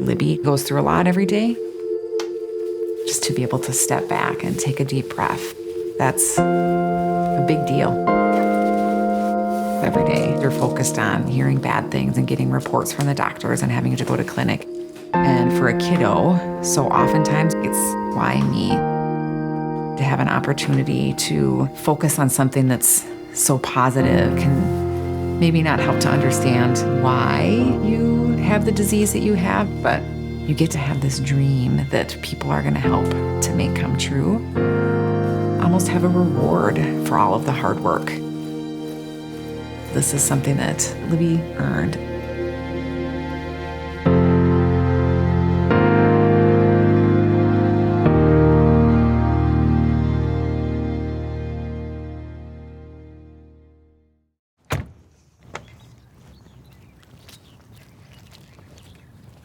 Libby goes through a lot every day. Just to be able to step back and take a deep breath, that's a big deal. Every day, they're focused on hearing bad things and getting reports from the doctors and having to go to clinic. And for a kiddo, so oftentimes it's why me? To have an opportunity to focus on something that's so positive can maybe not help to understand why you have the disease that you have, but you get to have this dream that people are going to help to make come true. Almost have a reward for all of the hard work. This is something that Libby earned.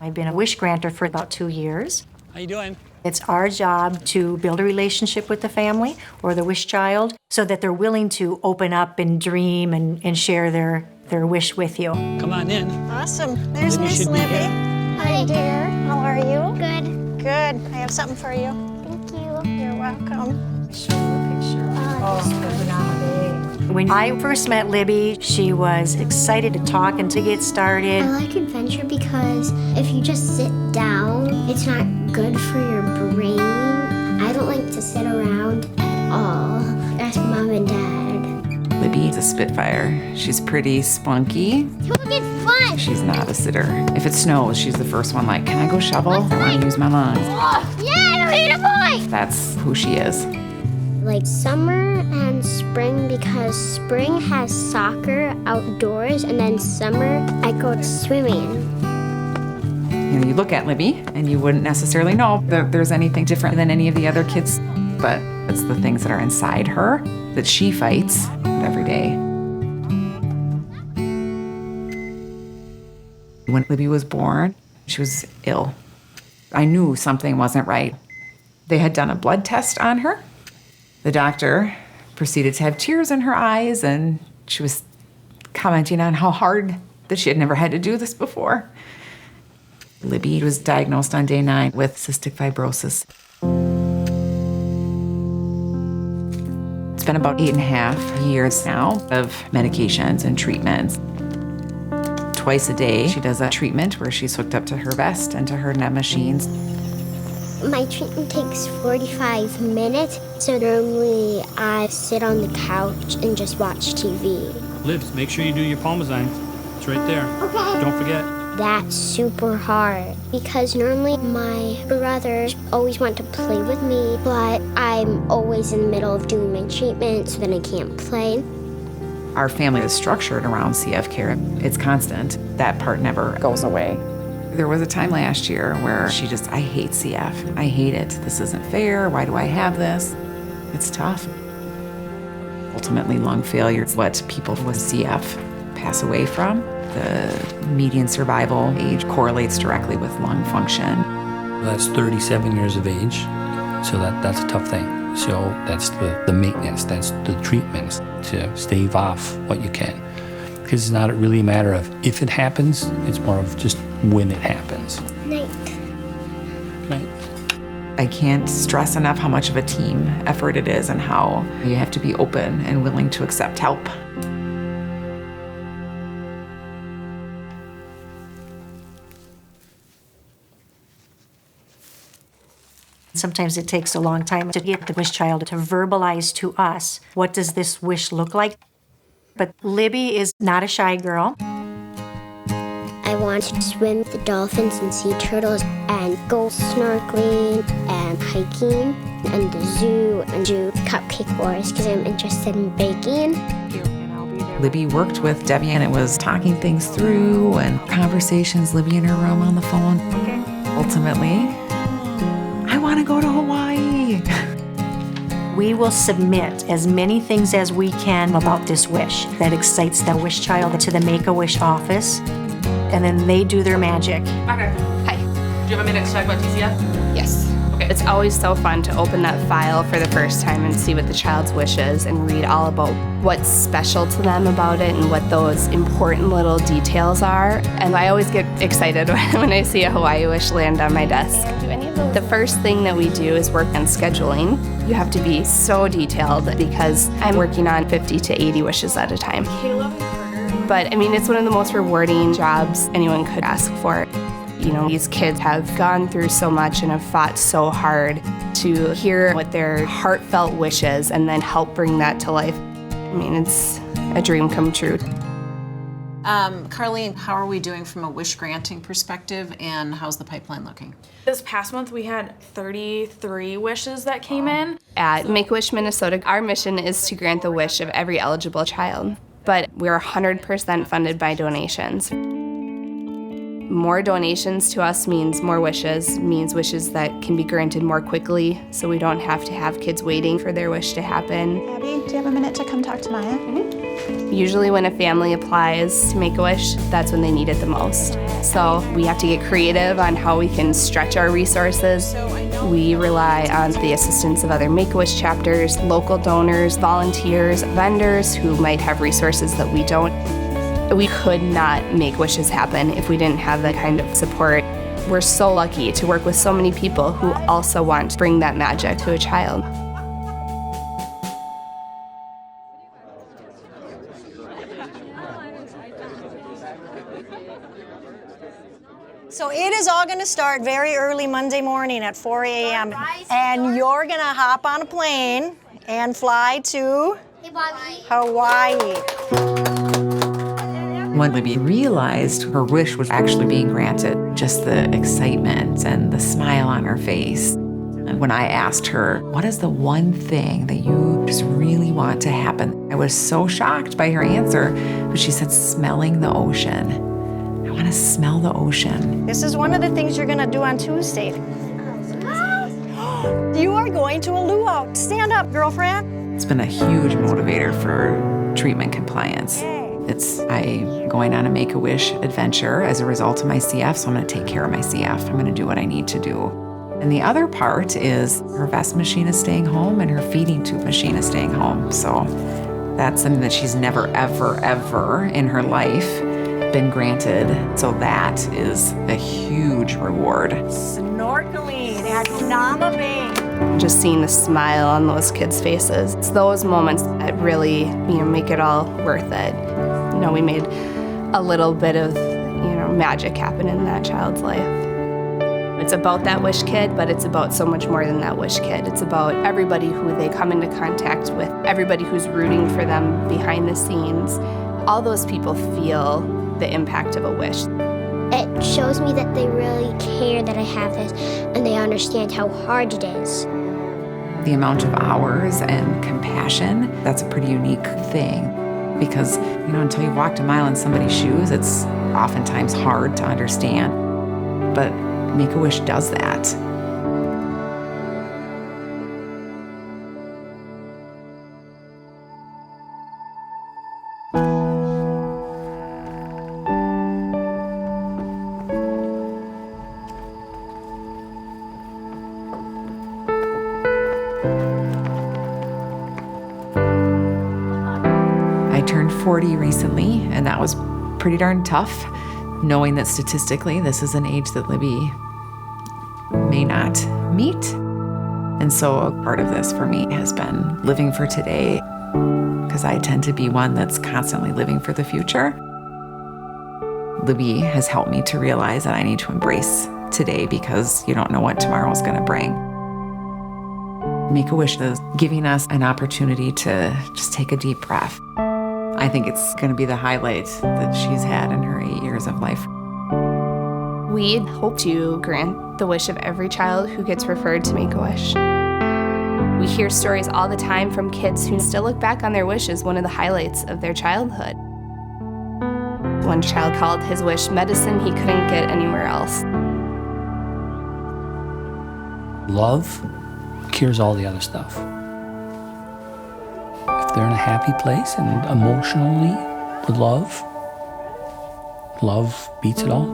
I've been a wish granter for about 2 years. How you doing? It's our job to build a relationship with the family or the wish child so that they're willing to open up and dream and share their wish with you. Come on in. Awesome. There's Libby Miss should be Libby. here. Hi, dear. How are you? Good. Good. I have something for you. Thank you. You're welcome. Show you a picture. Oh, When I first met Libby, she was excited to talk and to get started. I like adventure because if you just sit down, it's not good for your brain. I don't like to sit around at all. Ask Mom and Dad. Libby's a Spitfire. She's pretty spunky. Look, it's fun! She's not a sitter. If it snows, she's the first one like, can I go shovel? I want to use my lungs. Oh, yeah, I made a boy! That's who she is. Like summer and spring because spring has soccer outdoors and then summer I go swimming. You know, you look at Libby and you wouldn't necessarily know that there's anything different than any of the other kids, but it's the things that are inside her that she fights every day. When Libby was born, she was ill. I knew something wasn't right. They had done a blood test on her. The doctor proceeded to have tears in her eyes, and she was commenting on how hard that she had never had to do this before. Libby was diagnosed on day 9 with cystic fibrosis. It's been about 8.5 years now of medications and treatments. Twice a day, she does a treatment where she's hooked up to her vest and to her NEM machines. My treatment takes 45 minutes, so normally I sit on the couch and just watch TV. Libs, make sure you do your Parmesan. It's right there. Okay. Don't forget. That's super hard because normally my brothers always want to play with me, but I'm always in the middle of doing my treatment, so then I can't play. Our family is structured around CF care. It's constant. That part never goes away. There was a time last year where I hate CF. I hate it. This isn't fair. Why do I have this? It's tough. Ultimately, lung failure is what people with CF pass away from. The median survival age correlates directly with lung function. That's 37 years of age, so that's a tough thing. So that's the maintenance, that's the treatments to stave off what you can. Because it's not really a matter of if it happens, it's more of just when it happens. Night. Right? I can't stress enough how much of a team effort it is and how you have to be open and willing to accept help. Sometimes it takes a long time to get the wish child to verbalize to us, what does this wish look like? But Libby is not a shy girl. I want to swim with the dolphins and sea turtles and go snorkeling and hiking and the zoo and do cupcake wars because I'm interested in baking. Libby worked with Debbie and it was talking things through and conversations, Libby in her room on the phone. Okay. Ultimately, I want to go to Hawaii. We will submit as many things as we can about this wish that excites the wish child to the Make-A-Wish office, and then they do their magic. Okay. Hi. Do you have a minute to talk about TCF? Yes. Okay. It's always so fun to open that file for the first time and see what the child's wish is and read all about what's special to them about it and what those important little details are. And I always get excited when I see a Hawaii wish land on my desk. The first thing that we do is work on scheduling. You have to be so detailed because I'm working on 50 to 80 wishes at a time. But I mean, it's one of the most rewarding jobs anyone could ask for. You know, these kids have gone through so much and have fought so hard to hear what their heartfelt wishes and then help bring that to life. I mean, it's a dream come true. Carlene, how are we doing from a wish granting perspective, and how's the pipeline looking? This past month we had 33 wishes that came in. At Make-A-Wish Minnesota, our mission is to grant the wish of every eligible child, but we're 100% funded by donations. More donations to us means more wishes, means wishes that can be granted more quickly, so we don't have to have kids waiting for their wish to happen. Abby, do you have a minute to come talk to Maya? Usually when a family applies to Make-A-Wish, that's when they need it the most. So we have to get creative on how we can stretch our resources. We rely on the assistance of other Make-A-Wish chapters, local donors, volunteers, vendors who might have resources that we don't. We could not make wishes happen if we didn't have that kind of support. We're so lucky to work with so many people who also want to bring that magic to a child. So it is all going to start very early Monday morning at 4 a.m. And you're going to hop on a plane and fly to Hawaii. When Libby realized her wish was actually being granted, just the excitement and the smile on her face. And when I asked her, what is the one thing that you just really want to happen? I was so shocked by her answer, but she said, smelling the ocean. I want to smell the ocean. This is one of the things you're going to do on Tuesday. You are going to a luau. Stand up, girlfriend. It's been a huge motivator for treatment compliance. It's going on a Make-A-Wish adventure as a result of my CF, so I'm going to take care of my CF. I'm going to do what I need to do. And the other part is her vest machine is staying home and her feeding tube machine is staying home. So that's something that she's never, ever, ever in her life been granted. So that is a huge reward. Snorkeling at Nama Bay. Just seeing the smile on those kids' faces. It's those moments that really, make it all worth it. We made a little bit of, magic happen in that child's life. It's about that wish kid, but it's about so much more than that wish kid. It's about everybody who they come into contact with, everybody who's rooting for them behind the scenes. All those people feel the impact of a wish. It shows me that they really care that I have this and they understand how hard it is. The amount of hours and compassion, that's a pretty unique thing. Because, until you've walked a mile in somebody's shoes, it's oftentimes hard to understand. But Make-A-Wish does that. I turned 40 recently, and that was pretty darn tough, knowing that statistically this is an age that Libby may not meet. And so a part of this for me has been living for today, because I tend to be one that's constantly living for the future. Libby has helped me to realize that I need to embrace today because you don't know what tomorrow's going to bring. Make-A-Wish is giving us an opportunity to just take a deep breath. I think it's going to be the highlight that she's had in her 8 years of life. We hope to grant the wish of every child who gets referred to Make-A-Wish. We hear stories all the time from kids who still look back on their wish as one of the highlights of their childhood. One child called his wish medicine he couldn't get anywhere else. Love cures all the other stuff. If they're in a happy place and emotionally with love beats it all.